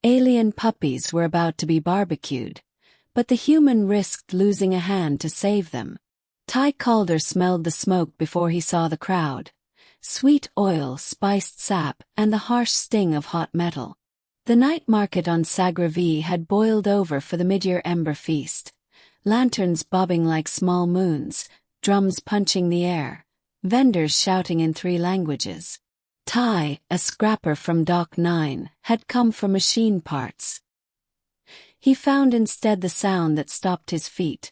Alien puppies were about to be barbecued, but the human risked losing a hand to save them. Ty Calder smelled the smoke before he saw the crowd. Sweet oil, spiced sap, and the harsh sting of hot metal. The night market on Sagravi had boiled over for the mid-year ember feast. Lanterns bobbing like small moons, drums punching the air, vendors shouting in 3 languages. Ty, a scrapper from Dock 9, had come for machine parts. He found instead the sound that stopped his feet.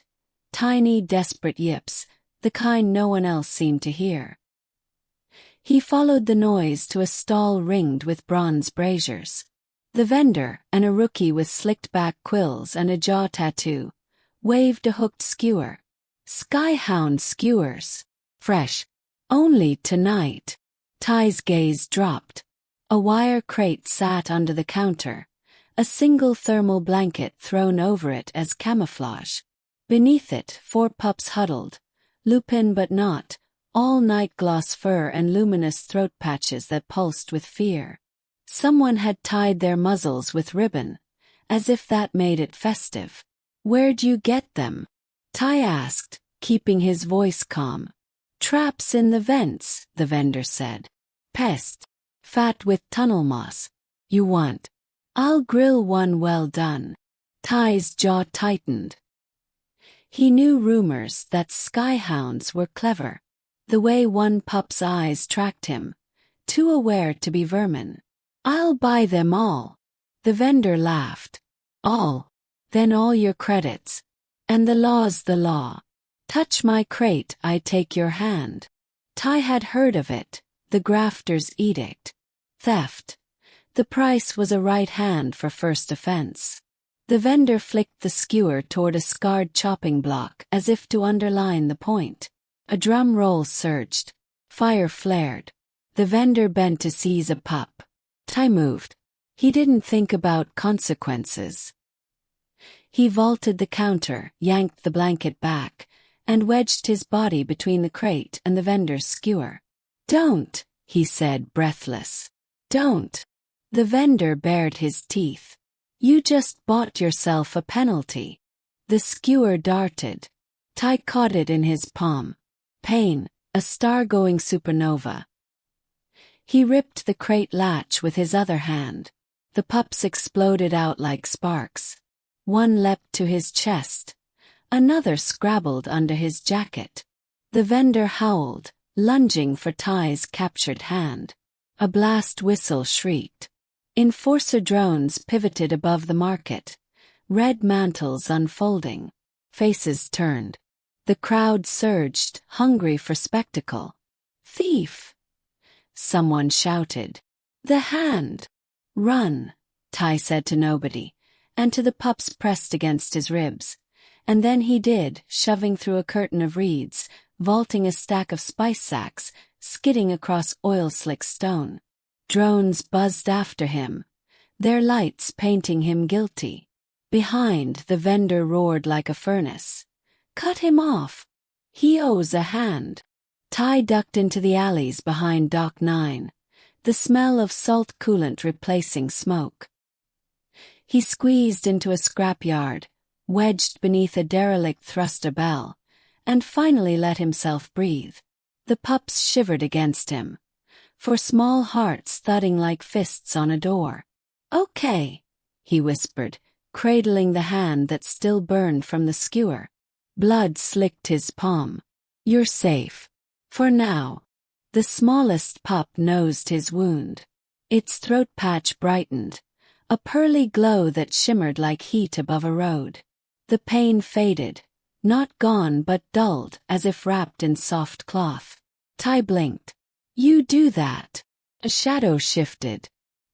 Tiny, desperate yips, the kind no one else seemed to hear. He followed the noise to a stall ringed with bronze braziers. The vendor, and a rookie with slicked-back quills and a jaw tattoo, waved a hooked skewer. Skyhound skewers. Fresh. Only tonight. Ty's gaze dropped. A wire crate sat under the counter, a single thermal blanket thrown over it as camouflage. Beneath it, 4 pups huddled, lupin but not, all night gloss fur and luminous throat patches that pulsed with fear. Someone had tied their muzzles with ribbon, as if that made it festive. "Where'd you get them?" Ty asked, keeping his voice calm. "Traps in the vents," the vendor said. "Pest. Fat with tunnel moss. You want? I'll grill one well done." Ty's jaw tightened. He knew rumors that skyhounds were clever. The way one pup's eyes tracked him, too aware to be vermin. "I'll buy them all." The vendor laughed. "All? Then all your credits. And the law's the law. Touch my crate, I take your hand." Ty had heard of it, the grafter's edict. Theft. The price was a right hand for first offense. The vendor flicked the skewer toward a scarred chopping block as if to underline the point. A drum roll surged. Fire flared. The vendor bent to seize a pup. Ty moved. He didn't think about consequences. He vaulted the counter, yanked the blanket back, and wedged his body between the crate and the vendor's skewer. "Don't," he said, breathless. "Don't." The vendor bared his teeth. "You just bought yourself a penalty." The skewer darted. Ty caught it in his palm. Pain, a star-going supernova. He ripped the crate latch with his other hand. The pups exploded out like sparks. One leapt to his chest. Another scrabbled under his jacket. The vendor howled, lunging for Ty's captured hand. A blast whistle shrieked. Enforcer drones pivoted above the market, red mantles unfolding. Faces turned. The crowd surged, hungry for spectacle. "Thief!" someone shouted. "The hand!" "Run," Ty said to nobody, and to the pups pressed against his ribs. And then he did, shoving through a curtain of reeds, vaulting a stack of spice sacks, skidding across oil-slick stone. Drones buzzed after him, their lights painting him guilty. Behind, the vendor roared like a furnace. "Cut him off! He owes a hand." Ty ducked into the alleys behind Dock 9, the smell of salt coolant replacing smoke. He squeezed into a scrapyard, wedged beneath a derelict thruster bell, and finally let himself breathe. The pups shivered against him, for small hearts thudding like fists on a door. "Okay," he whispered, cradling the hand that still burned from the skewer. Blood slicked his palm. "You're safe. For now." The smallest pup nosed his wound. Its throat patch brightened, a pearly glow that shimmered like heat above a road. The pain faded, not gone but dulled as if wrapped in soft cloth. Ty blinked. "You do that." A shadow shifted.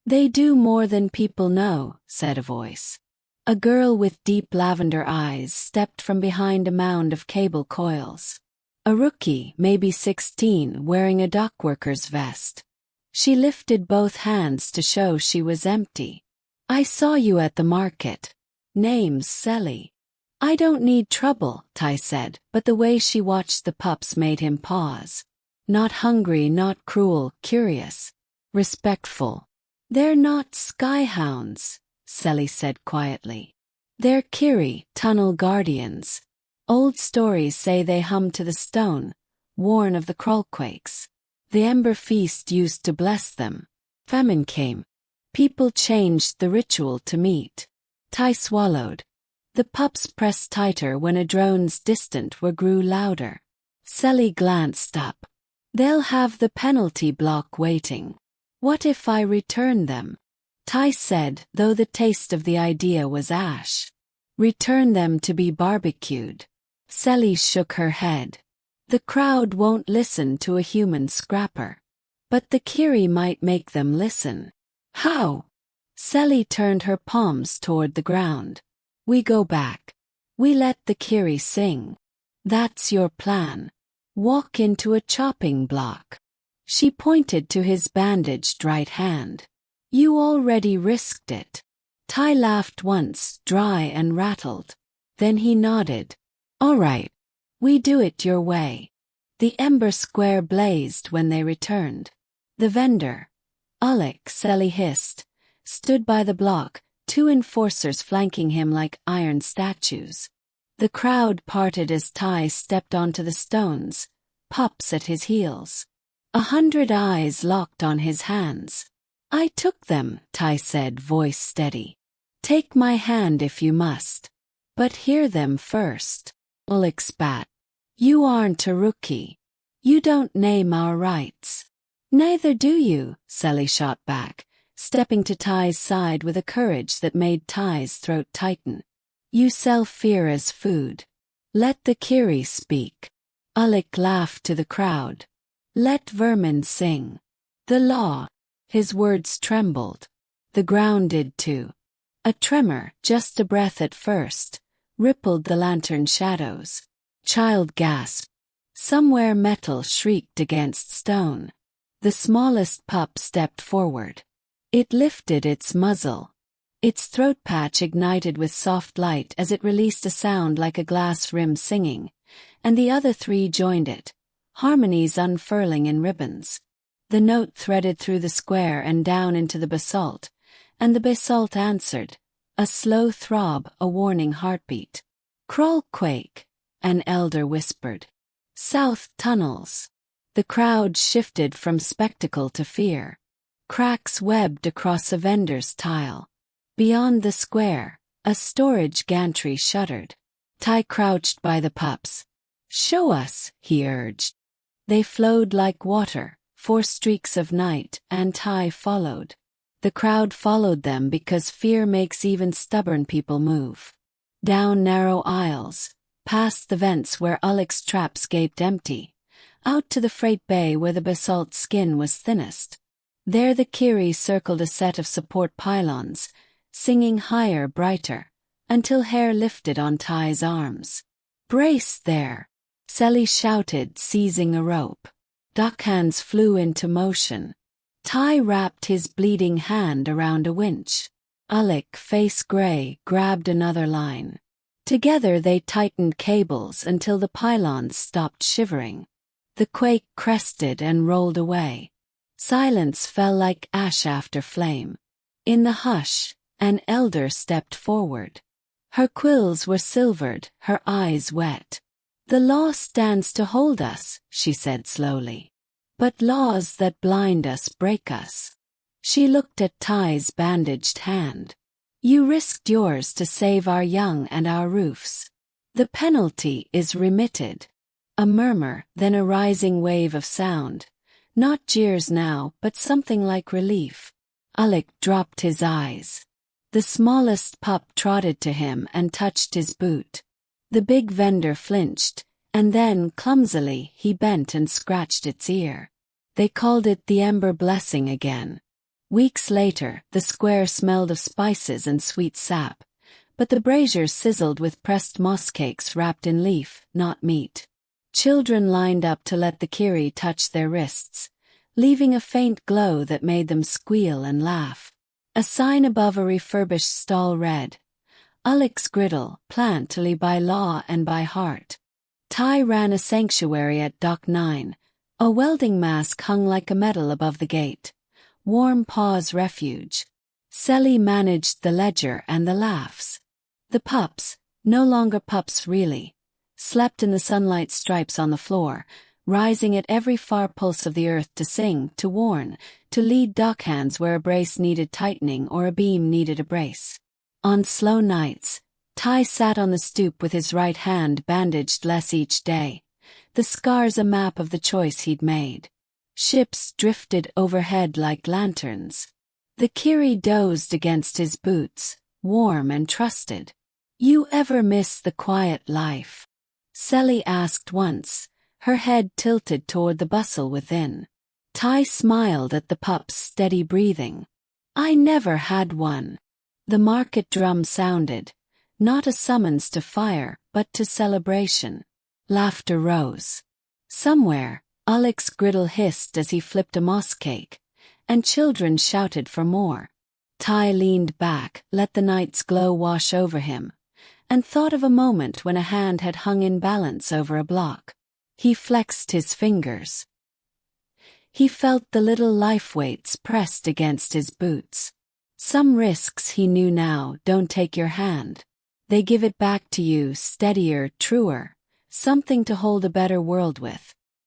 "They do more than people know," said a voice. A girl with deep lavender eyes stepped from behind a mound of cable coils. A rookie, maybe 16, wearing a dockworker's vest. She lifted both hands to show she was empty. "I saw you at the market. Name's Selly." "I don't need trouble," Ty said, but the way she watched the pups made him pause. Not hungry, not cruel, curious. Respectful. "They're not skyhounds," Sally said quietly. They're Kiri, tunnel guardians. Old stories say they hum to the stone, warn of the crawlquakes. The ember feast used to bless them. Famine came. People changed the ritual to meet. Ty swallowed. The pups pressed tighter when a drone's distant whir grew louder. Sally glanced up. They'll have the penalty block waiting. What if I return them? Ty said, though the taste of the idea was ash. Return them to be barbecued. Sally shook her head. The crowd won't listen to a human scrapper. But the Kiri might make them listen. How? Sally turned her palms toward the ground. We go back. We let the Kiri sing. That's your plan. Walk into a chopping block. She pointed to his bandaged right hand. You already risked it. Ty laughed once, dry and rattled. Then he nodded. All right. We do it your way. The ember square blazed when they returned. The vendor, Alec, Sally hissed, stood by the block, two enforcers flanking him like iron statues. The crowd parted as Ty stepped onto the stones, pups at his heels. 100 eyes locked on his hands. I took them, Ty said, voice steady. Take my hand if you must. But hear them first. Alec spat. You aren't a rookie. You don't name our rights. Neither do you, Sally shot back, stepping to Ty's side with a courage that made Ty's throat tighten. You sell fear as food. Let the Kiri speak. Alec laughed to the crowd. Let vermin sing. The law. His words trembled. The ground did too. A tremor, just a breath at first, rippled the lantern shadows. Child gasped. Somewhere metal shrieked against stone. The smallest pup stepped forward. It lifted its muzzle. Its throat patch ignited with soft light as it released a sound like a glass rim singing, and the other three joined it, harmonies unfurling in ribbons. The note threaded through the square and down into the basalt, and the basalt answered, a slow throb, a warning heartbeat. Crawlquake, an elder whispered. South tunnels. The crowd shifted from spectacle to fear. Cracks webbed across a vendor's tile. Beyond the square, a storage gantry shuddered. Ty crouched by the pups. Show us, he urged. They flowed like water, 4 streaks of night, and Ty followed. The crowd followed them because fear makes even stubborn people move. Down narrow aisles, past the vents where Alec's traps gaped empty, out to the freight bay where the basalt skin was thinnest. There the Kiri circled a set of support pylons, singing higher, brighter, until hair lifted on Ty's arms. Brace there! Sally shouted, seizing a rope. Dockhands flew into motion. Ty wrapped his bleeding hand around a winch. Alec, face gray, grabbed another line. Together they tightened cables until the pylons stopped shivering. The quake crested and rolled away. Silence fell like ash after flame. In the hush, an elder stepped forward. Her quills were silvered, her eyes wet. The law stands to hold us, she said slowly. But laws that blind us break us. She looked at Ty's bandaged hand. You risked yours to save our young and our roofs. The penalty is remitted. A murmur, then a rising wave of sound. Not jeers now, but something like relief. Alec dropped his eyes. The smallest pup trotted to him and touched his boot. The big vendor flinched, and then, clumsily, he bent and scratched its ear. They called it the Ember Blessing again. Weeks later, the square smelled of spices and sweet sap, but the braziers sizzled with pressed moss cakes wrapped in leaf, not meat. Children lined up to let the Kiri touch their wrists, leaving a faint glow that made them squeal and laugh. A sign above a refurbished stall read, Alec's Griddle, plantly by law and by heart. Ty ran a sanctuary at Dock 9. A welding mask hung like a medal above the gate. Warm Paws Refuge. Selly managed the ledger and the laughs. The pups, no longer pups really, slept in the sunlight stripes on the floor, rising at every far pulse of the earth to sing, to warn, to lead dockhands where a brace needed tightening or a beam needed a brace. On slow nights, Ty sat on the stoop with his right hand bandaged less each day, the scars a map of the choice he'd made. Ships drifted overhead like lanterns. The Kiri dozed against his boots, warm and trusted. "You ever miss the quiet life?" Selly asked once, her head tilted toward the bustle within. Ty smiled at the pup's steady breathing. "I never had one." The market drum sounded, not a summons to fire, but to celebration. Laughter rose. Somewhere, Alec's griddle hissed as he flipped a moss cake, and children shouted for more. Ty leaned back, let the night's glow wash over him, and thought of a moment when a hand had hung in balance over a block. He flexed his fingers. He felt the little life weights pressed against his boots. Some risks, he knew now, don't take your hand. They give it back to you, steadier, truer, something to hold a better world with.